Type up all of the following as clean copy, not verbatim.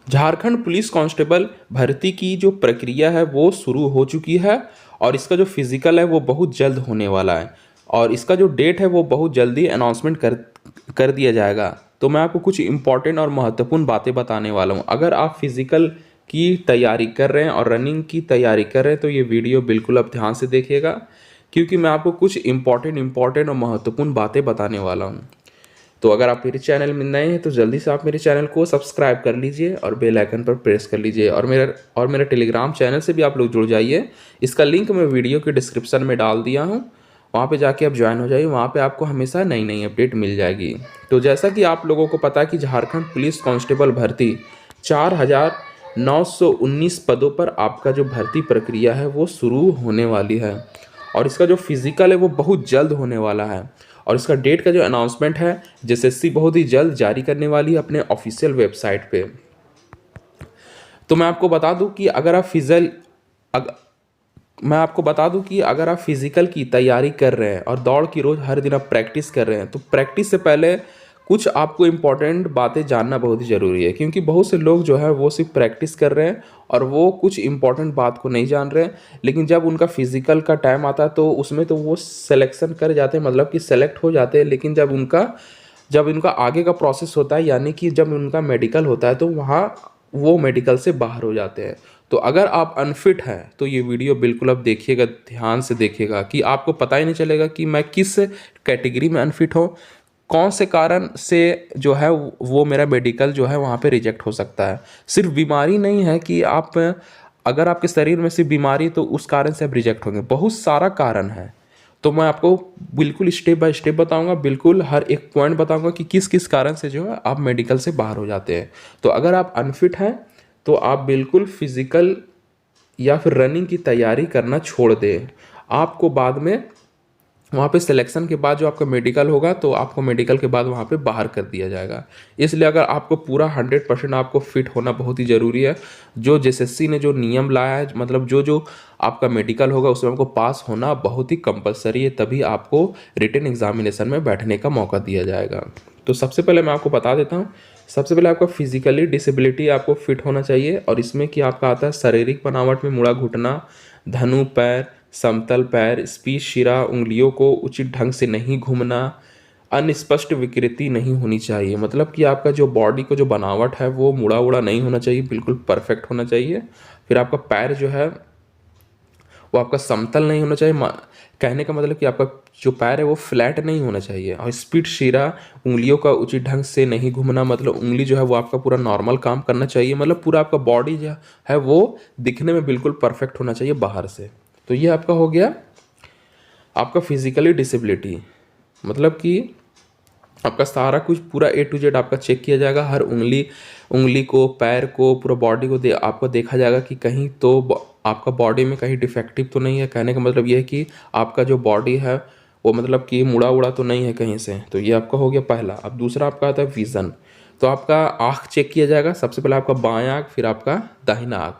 Jharkhand police constable भर्ती की जो प्रक्रिया है वो शुरू हो चुकी है और इसका जो फिजिकल है वो बहुत जल्द होने वाला है और इसका जो डेट है वो बहुत जल्दी अनाउंसमेंट कर दिया जाएगा। तो मैं आपको कुछ इंपॉर्टेंट और महत्वपूर्ण बातें बताने वाला हूँ। अगर आप फिजिकल की तैयारी कर रहे हैं और रनिंग की तैयारी कर रहे हैं तो ये वीडियो बिल्कुल आप ध्यान से देखिएगा, क्योंकि मैं आपको कुछ इंपॉर्टेंट और महत्वपूर्ण बातें बताने वाला हूँ। तो अगर आप मेरे चैनल में नए हैं तो जल्दी से आप मेरे चैनल को सब्सक्राइब कर लीजिए और बेल आइकन पर प्रेस कर लीजिए और मेरा टेलीग्राम चैनल से भी आप लोग जुड़ जाइए। इसका लिंक मैं वीडियो के डिस्क्रिप्शन में डाल दिया हूँ, वहाँ पे जाके आप ज्वाइन हो जाइए। वहाँ पे आपको हमेशा नई नई अपडेट मिल जाएगी। तो जैसा कि आप लोगों को पता है कि झारखंड पुलिस कांस्टेबल भर्ती 4,919 पदों पर आपका जो भर्ती प्रक्रिया है वो शुरू होने वाली है और इसका जो फिजिकल है वो बहुत जल्द होने वाला है और इसका डेट का जो अनाउंसमेंट है जेएसएससी बहुत ही जल्द जारी करने वाली है अपने ऑफिशियल वेबसाइट पे। तो मैं आपको बता दूं कि अगर आप फिजिकल की तैयारी कर रहे हैं और दौड़ की रोज हर दिन आप प्रैक्टिस कर रहे हैं तो प्रैक्टिस से पहले कुछ आपको इम्पोर्टेंट बातें जानना बहुत ही ज़रूरी है, क्योंकि बहुत से लोग जो है वो सिर्फ प्रैक्टिस कर रहे हैं और वो कुछ इम्पोर्टेंट बात को नहीं जान रहे हैं। लेकिन जब उनका फिजिकल का टाइम आता है तो उसमें तो वो सिलेक्शन कर जाते हैं, मतलब कि सेलेक्ट हो जाते हैं। लेकिन जब उनका आगे का प्रोसेस होता है, यानी कि जब उनका मेडिकल होता है, तो वहाँ वो मेडिकल से बाहर हो जाते हैं। तो अगर आप अनफिट हैं तो ये वीडियो बिल्कुल आप देखिएगा, ध्यान से देखिएगा, कि आपको पता ही नहीं चलेगा कि मैं किस कैटेगरी में अनफिट हूँ, कौन से कारण से जो है वो मेरा मेडिकल जो है वहाँ पे रिजेक्ट हो सकता है। सिर्फ बीमारी नहीं है कि अगर आपके शरीर में सिर्फ बीमारी तो उस कारण से आप रिजेक्ट होंगे, बहुत सारा कारण है। तो मैं आपको बिल्कुल स्टेप बाय स्टेप बताऊंगा, बिल्कुल हर एक पॉइंट बताऊंगा कि किस किस कारण से जो है आप मेडिकल से बाहर हो जाते हैं। तो अगर आप अनफिट हैं तो आप बिल्कुल फिजिकल या फिर रनिंग की तैयारी करना छोड़ दें। आपको बाद में वहाँ पे सिलेक्शन के बाद जो आपका मेडिकल होगा तो आपको मेडिकल के बाद वहाँ पे बाहर कर दिया जाएगा। इसलिए अगर आपको पूरा 100% आपको फिट होना बहुत ही ज़रूरी है। जो जेएसएससी ने जो नियम लाया है, मतलब जो जो आपका मेडिकल होगा उसमें आपको पास होना बहुत ही कंपलसरी है, तभी आपको रिटन एग्जामिनेशन में बैठने का मौका दिया जाएगा। तो सबसे पहले मैं आपको बता देता हूँ, सबसे पहले आपका फिजिकली डिसेबिलिटी आपको फिट होना चाहिए और इसमें कि आपका आता है शारीरिक बनावट में मुड़ा घुटना, धनु पैर, समतल पैर, स्पीच शिरा उंगलियों को उचित ढंग से नहीं घूमना, अनस्पष्ट विकृति नहीं होनी चाहिए, मतलब कि आपका जो बॉडी को जो बनावट है वो मुड़ा उड़ा नहीं होना चाहिए, बिल्कुल परफेक्ट होना चाहिए। फिर आपका पैर जो है वो आपका समतल नहीं होना चाहिए, कहने का मतलब कि आपका जो पैर है वो फ्लैट नहीं होना चाहिए। और स्पीड शिरा उंगलियों का उचित ढंग से नहीं घूमना, मतलब उंगली जो है वो आपका पूरा नॉर्मल काम करना चाहिए, मतलब पूरा आपका बॉडी जो है वो दिखने में बिल्कुल परफेक्ट होना चाहिए बाहर से। तो ये आपका हो गया आपका फिजिकली डिसेबिलिटी, मतलब कि आपका सारा कुछ पूरा ए टू जेड आपका चेक किया जाएगा। हर उंगली को, पैर को, पूरा बॉडी को आपको देखा जाएगा कि कहीं तो आपका बॉडी में कहीं डिफेक्टिव तो नहीं है। कहने का मतलब ये है कि आपका जो बॉडी है वो मतलब कि मुड़ा उड़ा तो नहीं है कहीं से। तो ये आपका हो गया पहला। अब दूसरा आपका आता है विज़न। तो आपका आँख चेक किया जाएगा, सबसे पहले आपका बायां आँख, फिर आपका दाहिना आँख।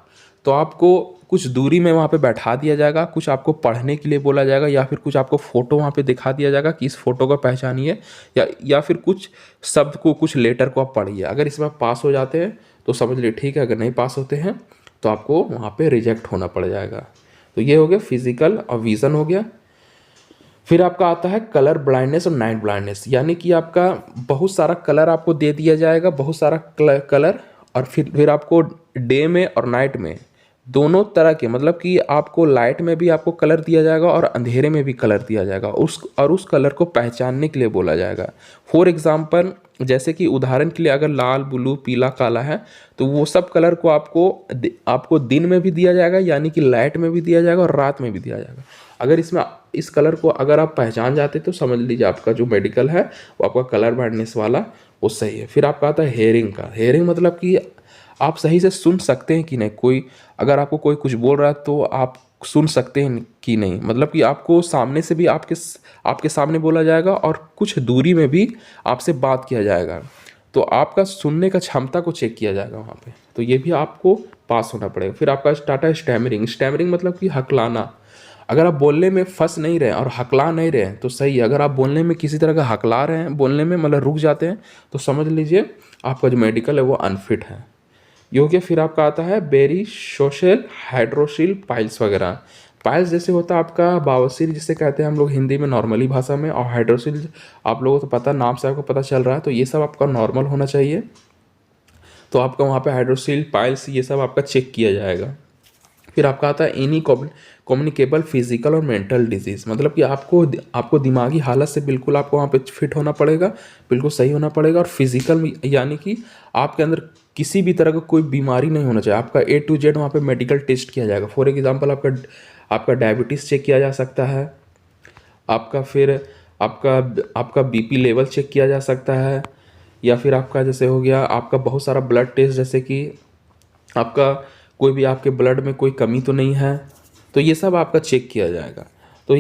तो आपको कुछ दूरी में वहाँ पे बैठा दिया जाएगा, कुछ आपको पढ़ने के लिए बोला जाएगा या फिर कुछ आपको फ़ोटो वहाँ पे दिखा दिया जाएगा कि इस फ़ोटो को पहचानिए, या फिर कुछ शब्द को, कुछ लेटर को आप पढ़िए। अगर इसमें आप पास हो जाते हैं तो समझ लीजिए ठीक है, अगर नहीं पास होते हैं तो आपको वहाँ पे रिजेक्ट होना पड़ जाएगा। तो ये हो गया फिजिकल और विज़न हो गया। फिर आपका आता है कलर ब्लाइंडनेस और नाइट ब्लाइंडनेस, यानी कि आपका बहुत सारा कलर आपको दे दिया जाएगा, बहुत सारा कलर, और फिर आपको डे में और नाइट में दोनों तरह के, मतलब कि आपको लाइट में भी आपको कलर दिया जाएगा और अंधेरे में भी कलर दिया जाएगा, उस कलर को पहचानने के लिए बोला जाएगा। फॉर एग्जांपल, जैसे कि उदाहरण के लिए अगर लाल, ब्लू, पीला, काला है तो वो सब कलर को आपको दिन में भी दिया जाएगा, यानी कि लाइट में भी दिया जाएगा और रात में भी दिया जाएगा। अगर इस कलर को अगर आप पहचान जाते तो समझ लीजिए आपका जो मेडिकल है वो आपका कलर ब्लाइंडनेस वाला वो सही है। फिर आपका आता है हेयरिंग का। हेयरिंग मतलब कि आप सही से सुन सकते हैं कि नहीं, अगर आपको कोई कुछ बोल रहा है तो आप सुन सकते हैं कि नहीं, मतलब कि आपको सामने से भी आपके सामने बोला जाएगा और कुछ दूरी में भी आपसे बात किया जाएगा, तो आपका सुनने का क्षमता को चेक किया जाएगा वहाँ पे। तो ये भी आपको पास होना पड़ेगा। फिर आपका स्टार्ट है स्टैमरिंग। स्टैमरिंग मतलब कि हकलाना। अगर आप बोलने में फंस नहीं रहे और हकला नहीं रहे तो सही है। अगर आप बोलने में किसी तरह का हकला रहे हैं, बोलने में मतलब रुक जाते हैं, तो समझ लीजिए आपका जो मेडिकल है वो अनफिट है। ये हो गया। फिर आपका आता है बेरी सोशल हाइड्रोसिल पाइल्स वगैरह। पाइल्स जैसे होता है आपका बवासीर जिसे कहते हैं हम लोग हिंदी में नॉर्मली भाषा में, और हाइड्रोसिल आप लोगों को तो पता, नाम से आपको पता चल रहा है, तो ये सब आपका नॉर्मल होना चाहिए। तो आपका वहाँ पे हाइड्रोसिल पाइल्स ये सब आपका चेक किया जाएगा। फिर आपका आता है एनी कम्युनिकेबल फिजिकल और मेंटल डिजीज़, मतलब कि आपको दिमागी हालत से बिल्कुल आपको वहाँ पे फिट होना पड़ेगा, बिल्कुल सही होना पड़ेगा। और फिजिकल में यानी कि आपके अंदर किसी भी तरह का कोई बीमारी नहीं होना चाहिए। आपका A to Z वहाँ पे मेडिकल टेस्ट किया जाएगा। फॉर एग्जांपल आपका डायबिटीज़ चेक किया जा सकता है, आपका फिर आपका आपका बीपी लेवल चेक किया जा सकता है, या फिर आपका जैसे हो गया आपका बहुत सारा ब्लड टेस्ट, जैसे कि आपका कोई भी आपके ब्लड में कोई कमी तो नहीं है, तो ये सब आपका चेक किया जाएगा। तो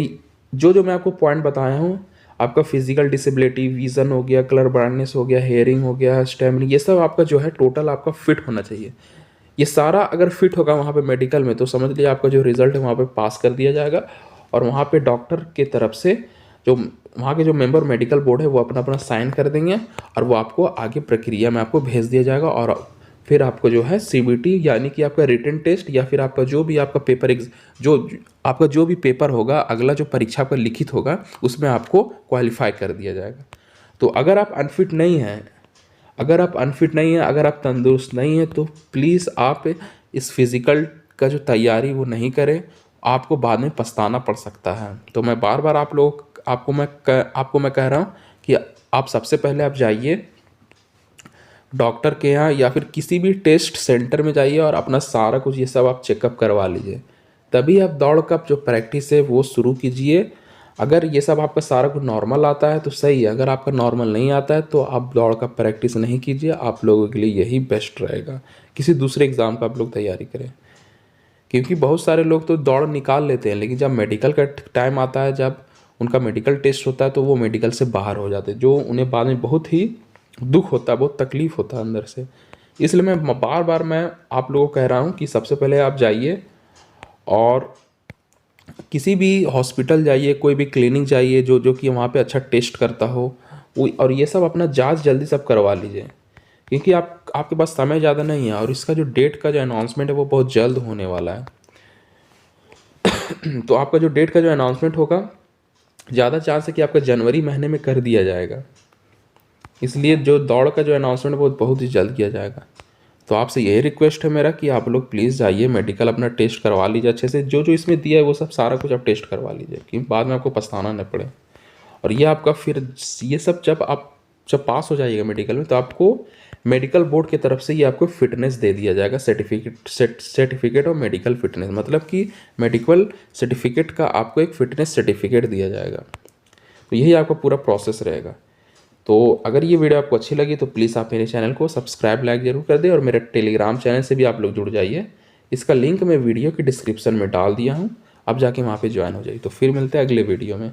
जो जो मैं आपको पॉइंट बताया हूँ, आपका फिजिकल डिसेबिलिटी, विज़न हो गया, कलर ब्राइटनेस हो गया, हेयरिंग हो गया, स्टेमिना, ये सब आपका जो है टोटल आपका फिट होना चाहिए। ये सारा अगर फिट होगा वहाँ पे मेडिकल में, तो समझ लीजिए आपका जो रिजल्ट है वहाँ पे पास कर दिया जाएगा। और वहाँ पे डॉक्टर के तरफ से जो वहाँ के जो मेंबर मेडिकल बोर्ड है वो अपना अपना साइन कर देंगे, और वो आपको आगे प्रक्रिया में आपको भेज दिया जाएगा। और फिर आपको जो है CBT यानी कि आपका रिटन टेस्ट, या फिर आपका जो भी आपका पेपर आपका जो भी पेपर होगा, अगला जो परीक्षा आपका लिखित होगा, उसमें आपको क्वालिफाई कर दिया जाएगा। तो अगर आप अनफिट नहीं हैं, अगर आप तंदुरुस्त नहीं हैं, तो प्लीज़ आप इस फिज़िकल का जो तैयारी वो नहीं करें, आपको बाद में पछताना पड़ सकता है। तो मैं बार बार आपको मैं कह रहा हूँ कि आप सबसे पहले आप जाइए डॉक्टर के यहाँ, या फिर किसी भी टेस्ट सेंटर में जाइए और अपना सारा कुछ ये सब आप चेकअप करवा लीजिए। तभी आप दौड़ का जो प्रैक्टिस है वो शुरू कीजिए। अगर ये सब आपका सारा कुछ नॉर्मल आता है तो सही है, अगर आपका नॉर्मल नहीं आता है तो आप दौड़ का प्रैक्टिस नहीं कीजिए। आप लोगों के लिए यही बेस्ट रहेगा। किसी दूसरे एग्ज़ाम का आप लोग तैयारी करें, क्योंकि बहुत सारे लोग तो दौड़ निकाल लेते हैं, लेकिन जब मेडिकल का टाइम आता है, जब उनका मेडिकल टेस्ट होता है, तो वो मेडिकल से बाहर हो जाते हैं, जो उन्हें बाद में बहुत ही दुख होता है, बहुत तकलीफ होता है अंदर से। इसलिए मैं बार बार आप लोगों को कह रहा हूँ कि सबसे पहले आप जाइए और किसी भी हॉस्पिटल जाइए, कोई भी क्लिनिक जाइए जो जो कि वहाँ पे अच्छा टेस्ट करता हो, वो, और ये सब अपना जांच जल्दी सब करवा लीजिए, क्योंकि आपके पास समय ज़्यादा नहीं है, और इसका जो डेट का जो अनाउंसमेंट है वो बहुत जल्द होने वाला है। तो आपका जो डेट का जो अनाउंसमेंट होगा, ज़्यादा चांस है कि आपका जनवरी महीने में कर दिया जाएगा। इसलिए जो दौड़ का जो अनाउंसमेंट है वो बहुत ही जल्द किया जाएगा। तो आपसे यही रिक्वेस्ट है मेरा कि आप लोग प्लीज़ जाइए, मेडिकल अपना टेस्ट करवा लीजिए अच्छे से, जो जो इसमें दिया है वो सब सारा कुछ आप टेस्ट करवा लीजिए, कि बाद में आपको पछताना न पड़े। और ये आपका फिर ये सब जब पास हो जाइएगा मेडिकल में, तो आपको मेडिकल बोर्ड की तरफ से ये आपको फिटनेस दे दिया जाएगा, सर्टिफिकेट ऑफ मेडिकल फिटनेस, मतलब कि मेडिकल सर्टिफिकेट का आपको एक फिटनेस सर्टिफिकेट दिया जाएगा। तो यही आपका पूरा प्रोसेस रहेगा। तो अगर ये वीडियो आपको अच्छी लगी तो प्लीज़ आप मेरे चैनल को सब्सक्राइब लाइक जरूर कर दें, और मेरे टेलीग्राम चैनल से भी आप लोग जुड़ जाइए। इसका लिंक मैं वीडियो की डिस्क्रिप्शन में डाल दिया हूँ, आप जाके वहाँ पे ज्वाइन हो जाइए। तो फिर मिलते हैं अगले वीडियो में।